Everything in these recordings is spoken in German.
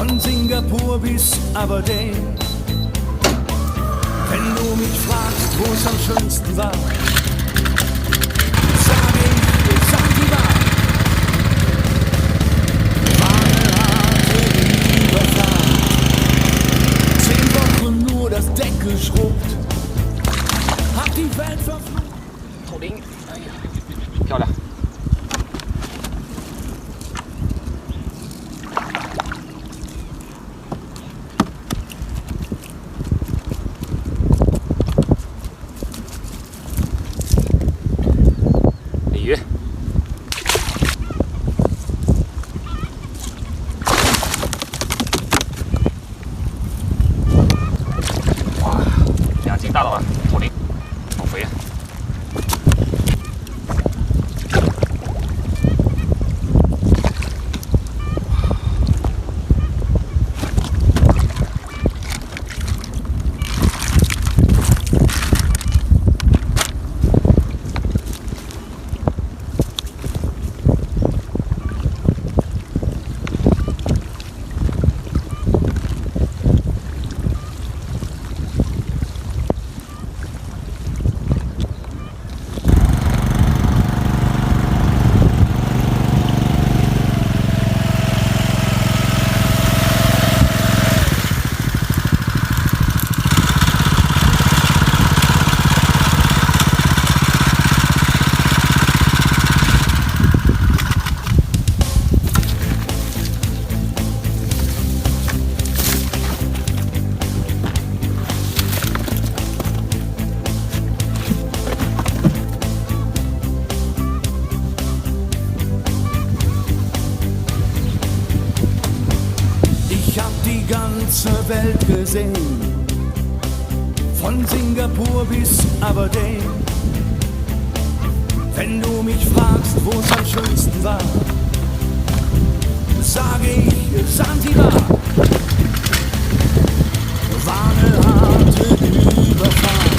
Von Singapur bis Aberdeen. Wenn du mich fragst, wo es am schönsten war, sage ich Zanzibar. War eine harte Überfahrt, 10 Wochen nur das Deck geschrubbt, hab die Welt verflucht. 头顶，哎呀，漂亮。鲤鱼。哇，2斤大了吧？头顶，好肥呀！ Ich hab die ganze Welt gesehen, von Singapur bis Aberdeen. Wenn du mich fragst, wo es am schönsten war, sage ich Zanzibar. War eine harte Überfahrt,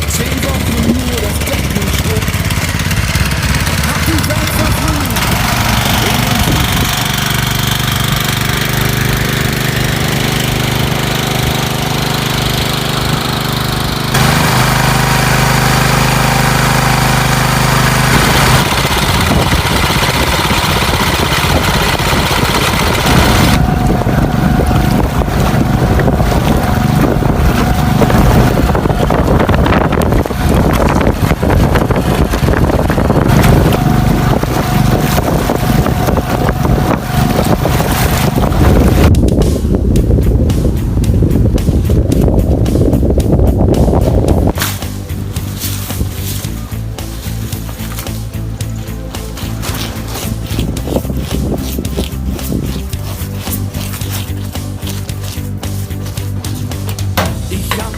10 Wochen nur das Deck geschrubbt, hab die Welt verflucht.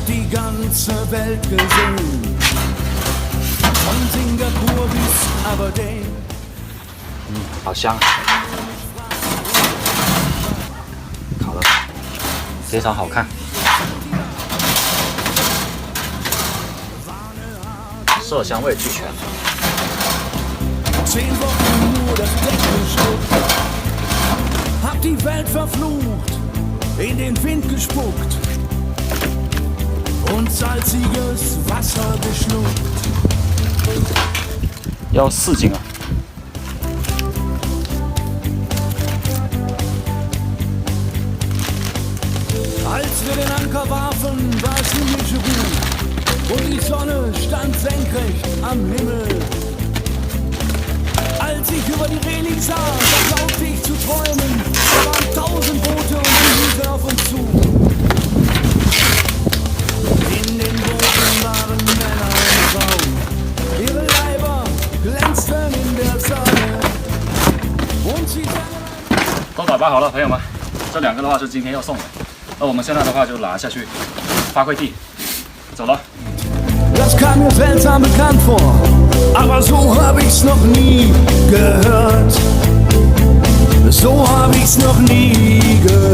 Die ganze Welt gesehen, von Singapur bis Aberdeen. 好香，烤的非常好看，色香味俱全。 10 Wochen nur das Deck geschrubbt, hab die Welt verflucht, in den Wind gespuckt und salziges Wasser geschluckt. 要4斤啊！ Als wir den Anker warfen, war es himmlische Ruhe und die Sonne stand senkrecht am Himmel. Als ich über die Reling sah, da glaubte ich zu träumen. Da waren 1000 Boote und die liefen auf uns zu. In den Booten waren Männer und Frauen. Ihre Leiber glänzten in der Sonne. Und sie sangen... 都打包好了，朋友们，这2个的话是今天要送的。那我们现在的话就拿下去发快递，走了。 Das kam mir seltsam bekannt vor, aber so hab ich's noch nie gehört. So hab ich's noch nie gehört.